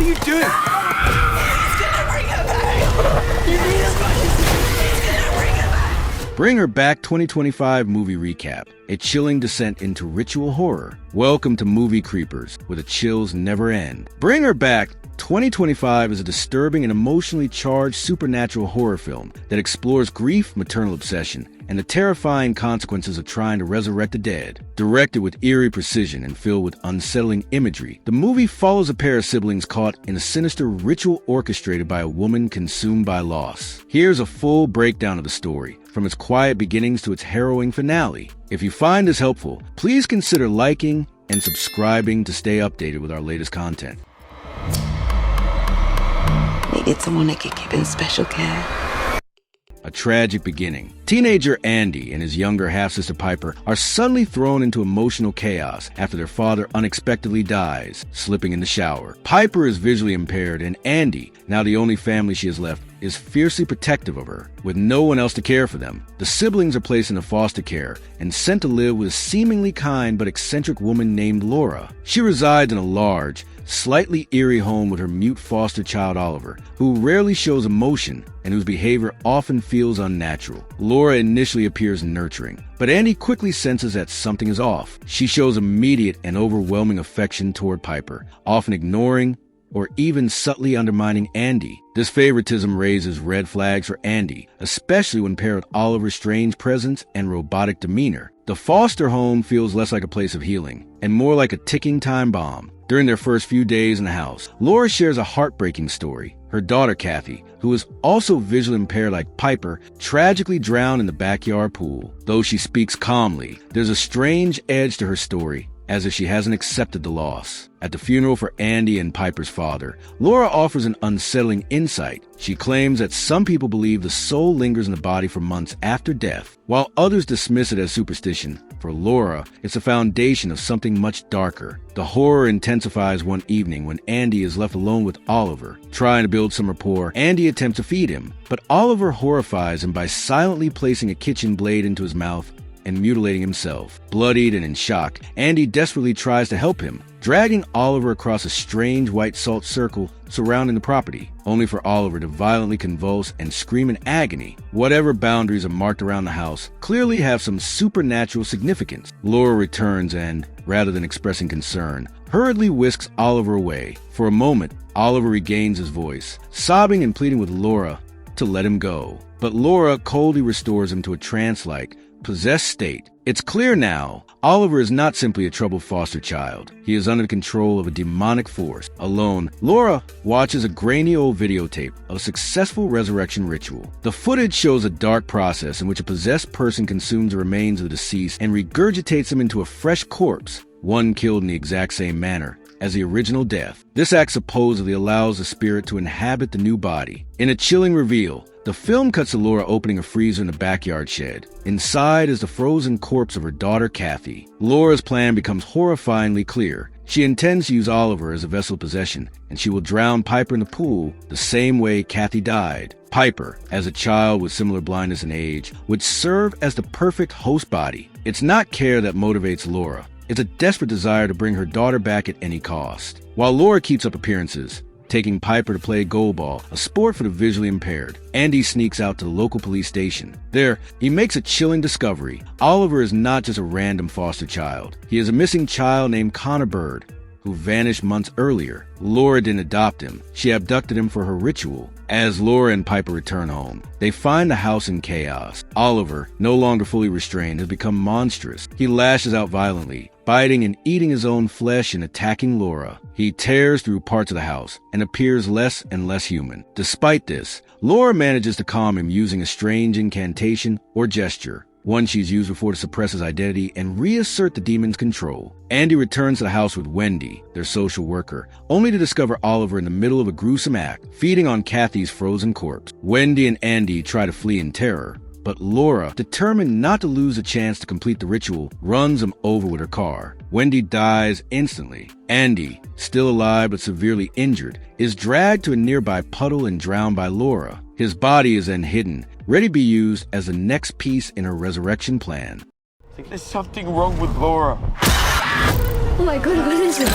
you doing? He's gonna bring her back! You need him back! He's gonna bring her back! Bring Her Back 2025 movie recap. A chilling descent into ritual horror. Welcome to Movie Creepers, where the chills never end. Bring Her Back 2025 is a disturbing and emotionally charged supernatural horror film that explores grief, maternal obsession, and the terrifying consequences of trying to resurrect the dead. Directed with eerie precision and filled with unsettling imagery, the movie follows a pair of siblings caught in a sinister ritual orchestrated by a woman consumed by loss. Here's a full breakdown of the story, from its quiet beginnings to its harrowing finale. If you find this helpful, please consider liking and subscribing to stay updated with our latest content. Needed someone that could give him special care. A tragic beginning. Teenager Andy and his younger half-sister Piper are suddenly thrown into emotional chaos after their father unexpectedly dies, slipping in the shower. Piper is visually impaired, and Andy, now the only family she has left, is fiercely protective of her, with no one else to care for them. The siblings are placed into foster care and sent to live with a seemingly kind but eccentric woman named Laura. She resides in a large, slightly eerie home with her mute foster child Oliver, who rarely shows emotion and whose behavior often feels unnatural. Laura initially appears nurturing, but Andy quickly senses that something is off. She shows immediate and overwhelming affection toward Piper, often ignoring or even subtly undermining Andy. This favoritism raises red flags for Andy, especially when paired with Oliver's strange presence and robotic demeanor. The foster home feels less like a place of healing and more like a ticking time bomb. During their first few days in the house, Laura shares a heartbreaking story. Her daughter, Kathy, who is also visually impaired like Piper, tragically drowned in the backyard pool. Though she speaks calmly, there's a strange edge to her story, as if she hasn't accepted the loss. At the funeral for Andy and Piper's father, Laura offers an unsettling insight. She claims that some people believe the soul lingers in the body for months after death, while others dismiss it as superstition. For Laura, it's a foundation of something much darker. The horror intensifies one evening when Andy is left alone with Oliver. Trying to build some rapport, Andy attempts to feed him, but Oliver horrifies him by silently placing a kitchen blade into his mouth and mutilating himself. Bloodied and in shock, Andy desperately tries to help him, dragging Oliver across a strange white salt circle surrounding the property, only for Oliver to violently convulse and scream in agony. Whatever boundaries are marked around the house clearly have some supernatural significance. Laura returns and, rather than expressing concern, hurriedly whisks Oliver away. For a moment, Oliver regains his voice, sobbing and pleading with Laura to let him go. But Laura coldly restores him to a trance-like, possessed state. It's clear now, Oliver is not simply a troubled foster child. He is under the control of a demonic force. Alone, Laura watches a grainy old videotape of a successful resurrection ritual. The footage shows a dark process in which a possessed person consumes the remains of the deceased and regurgitates them into a fresh corpse, one killed in the exact same manner as the original death. This act supposedly allows the spirit to inhabit the new body. In a chilling reveal, the film cuts to Laura opening a freezer in the backyard shed. Inside is the frozen corpse of her daughter, Kathy. Laura's plan becomes horrifyingly clear. She intends to use Oliver as a vessel of possession, and she will drown Piper in the pool the same way Kathy died. Piper, as a child with similar blindness and age, would serve as the perfect host body. It's not care that motivates Laura. It's a desperate desire to bring her daughter back at any cost. While Laura keeps up appearances, taking Piper to play goalball, a sport for the visually impaired, Andy sneaks out to the local police station. There, he makes a chilling discovery. Oliver is not just a random foster child. He is a missing child named Connor Bird, who vanished months earlier. Laura didn't adopt him. She abducted him for her ritual. As Laura and Piper return home, they find the house in chaos. Oliver, no longer fully restrained, has become monstrous. He lashes out violently, biting and eating his own flesh and attacking Laura. He tears through parts of the house and appears less and less human. Despite this, Laura manages to calm him using a strange incantation or gesture, one she's used before to suppress his identity and reassert the demon's control. Andy returns to the house with Wendy, their social worker, only to discover Oliver in the middle of a gruesome act, feeding on Kathy's frozen corpse. Wendy and Andy try to flee in terror, but Laura, determined not to lose a chance to complete the ritual, runs him over with her car. Wendy dies instantly. Andy, still alive but severely injured, is dragged to a nearby puddle and drowned by Laura. His body is then hidden, ready to be used as the next piece in her resurrection plan. I think there's something wrong with Laura. Oh my god, what is it?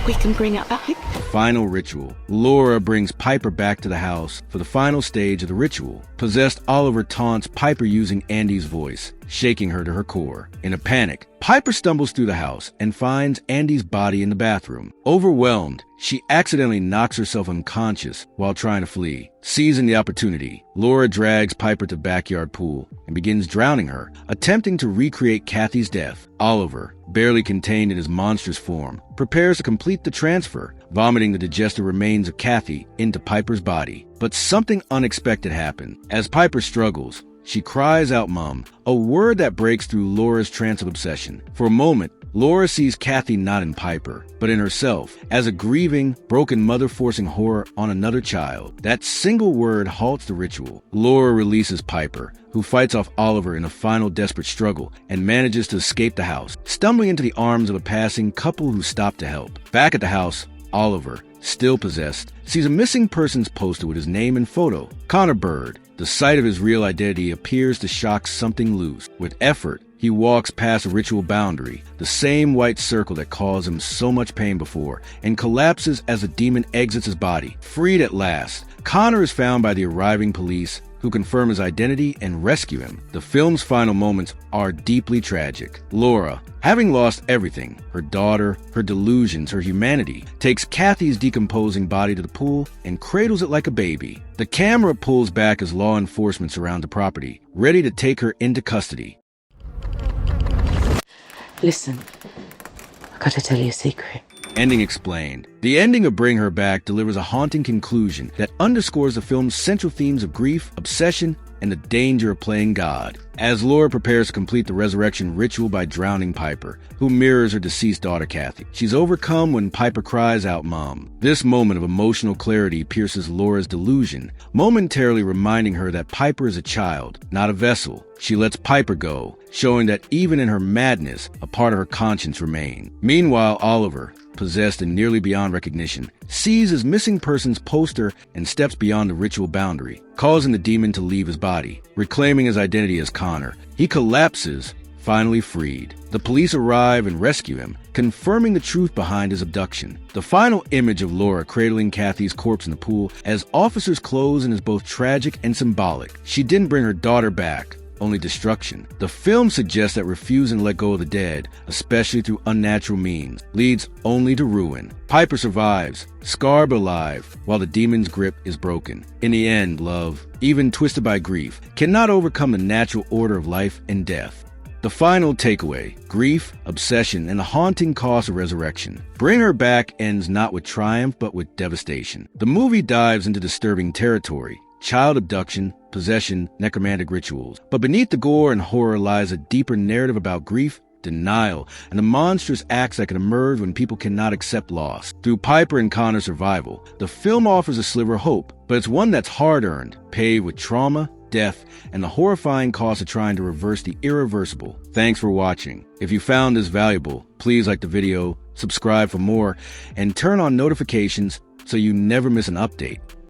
We can bring her back. The final ritual. Laura brings Piper back to the house for the final stage of the ritual. Possessed Oliver taunts Piper using Andy's voice, shaking her to her core. In a panic, Piper stumbles through the house and finds Andy's body in the bathroom. Overwhelmed, she accidentally knocks herself unconscious while trying to flee. Seizing the opportunity, Laura drags Piper to the backyard pool and begins drowning her, attempting to recreate Kathy's death. Oliver, barely contained in his monstrous form, prepares to complete the transfer, vomiting the digested remains of Kathy into Piper's body. But something unexpected happened. As Piper struggles, she cries out "Mom," a word that breaks through Laura's trance of obsession. For a moment, Laura sees Kathy not in Piper, but in herself, as a grieving, broken mother forcing horror on another child. That single word halts the ritual. Laura releases Piper, who fights off Oliver in a final desperate struggle and manages to escape the house, stumbling into the arms of a passing couple who stop to help. Back at the house, Oliver, still possessed, sees a missing persons poster with his name and photo, Connor Bird. The sight of his real identity appears to shock something loose. With effort, he walks past a ritual boundary, the same white circle that caused him so much pain before, and collapses as the demon exits his body. Freed at last, Connor is found by the arriving police, who confirm his identity and rescue him. The film's final moments are deeply tragic. Laura, having lost everything, her daughter, her delusions, her humanity, takes Kathy's decomposing body to the pool and cradles it like a baby. The camera pulls back as law enforcement surround the property, ready to take her into custody. Listen, I gotta tell you a secret. Ending explained. The ending of Bring Her Back delivers a haunting conclusion that underscores the film's central themes of grief, obsession, and the danger of playing God. As Laura prepares to complete the resurrection ritual by drowning Piper, who mirrors her deceased daughter Kathy, she's overcome when Piper cries out "Mom." This moment of emotional clarity pierces Laura's delusion, momentarily reminding her that Piper is a child, not a vessel. She lets Piper go, showing that even in her madness, a part of her conscience remains. Meanwhile, Oliver, possessed and nearly beyond recognition, sees his missing person's poster and steps beyond the ritual boundary, causing the demon to leave his body. Reclaiming his identity as Connor, he collapses, finally freed. The police arrive and rescue him, confirming the truth behind his abduction. The final image of Laura cradling Kathy's corpse in the pool as officers close in is both tragic and symbolic. She didn't bring her daughter back, only destruction. The film suggests that refusing to let go of the dead, especially through unnatural means, leads only to ruin. Piper survives, scarred but alive, while the demon's grip is broken. In the end, love, even twisted by grief, cannot overcome the natural order of life and death. The final takeaway: grief, obsession, and the haunting cost of resurrection. Bring Her Back ends not with triumph, but with devastation. The movie dives into disturbing territory: child abduction, possession, necromantic rituals. But beneath the gore and horror lies a deeper narrative about grief, denial, and the monstrous acts that can emerge when people cannot accept loss. Through Piper and Connor's survival, the film offers a sliver of hope, but it's one that's hard-earned, paved with trauma, death, and the horrifying cost of trying to reverse the irreversible. Thanks for watching. If you found this valuable, please like the video, subscribe for more, and turn on notifications so you never miss an update.